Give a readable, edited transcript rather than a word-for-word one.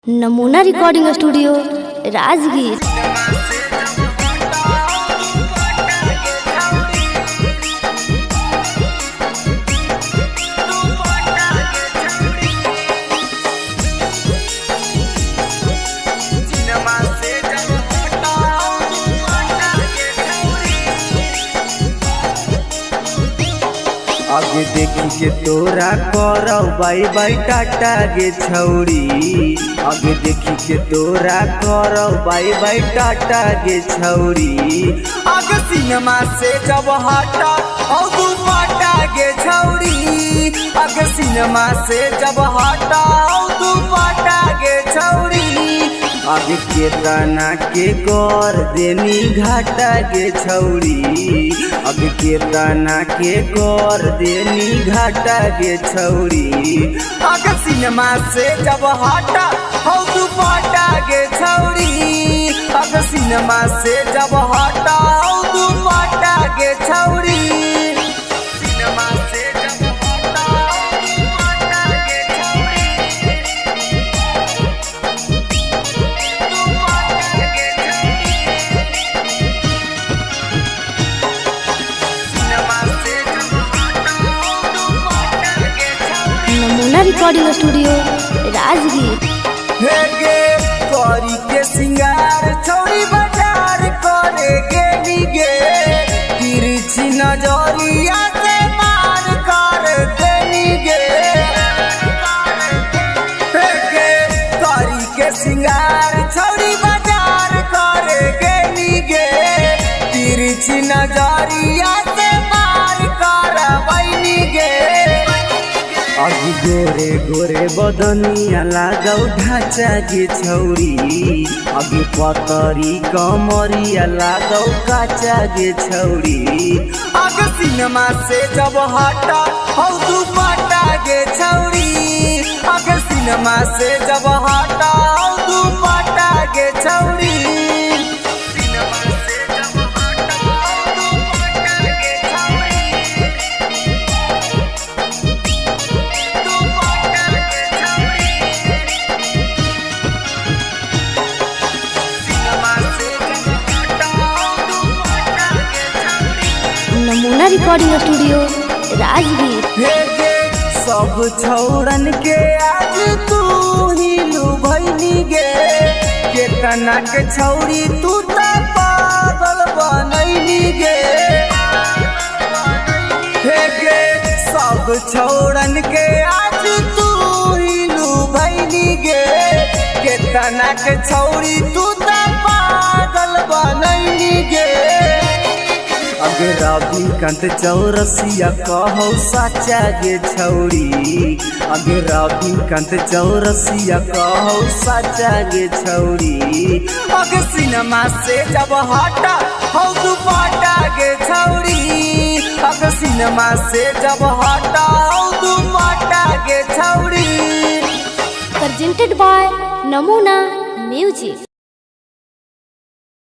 नमूना recording studio Rajgir. आगे देखी के तोरा करौ बाई बाई टाटा गे छौरी। आगे देखी के तोरा करौ बाई बाई टाटा गे छौरी। आगे सिनेमा से जब हटा औ दुपट्टा गे छौरी। आगे सिनेमा से जब हटा औ दुपट्टा गे छौरी। आगे के तना के कर देनी घाटा गे छौरी। आगे के तना के कर देनी घाटा गे छौरी। आगे सिनेमा से जब हटा हौ दुपट्टा गे छौरी। आगे सिनेमा से जब हटा हौ दुपट्टा गे छौरी। सिनेमा से जब हटा हौ दुपट्टा गे छौरी। नमूना रिकॉर्डिंग स्टूडियो राजगीर। हे गे करी के सिंगार छौरी बाजार करे गेली गे। तिरछी नजरिया से मार कर देनी गे। हे गे करी के सिंगार छौरी बाजार करे गेली गे। तिरछी नजरिया से मार कर बैनी गे। अगी गोरे गोरे बदनिया लागौ ढांचा गे छौरी। अगी पतरी कमरिया लागौ काचा गे छौरी। आगे सिनेमा से जब हटा हौ दुपट्टा गे छौरी। आगे सिनेमा से जब हटा हौ दुपट्टा गे छौरी। सिनेमा से जब हटा हौ दुपट्टा गे छौरी। नमूना रिकॉर्डिंग स्टूडियो राजगीर। हे गे सब छौड़न के आज तू ही लुभैनी गे। केतना के छौरी तू त पागल बनैनी गे। हे गे सब छौड़न के आज तू ही लुभैनी गे। केतना के छौरी तू त पागल बनैनी गे। अगे रविकांत चौरसिया कहौ साचा गे छौरी। अगे रविकांत चौरसिया कहौ साचा गे छौरी। अगे सिनेमा से जब हटा हौ दुपट्टा गे छौरी। अगे सिनेमा से जब हटा हौ दुपट्टा गे छौरी। प्रेजेंटेड बाय नमूना म्यूजिक।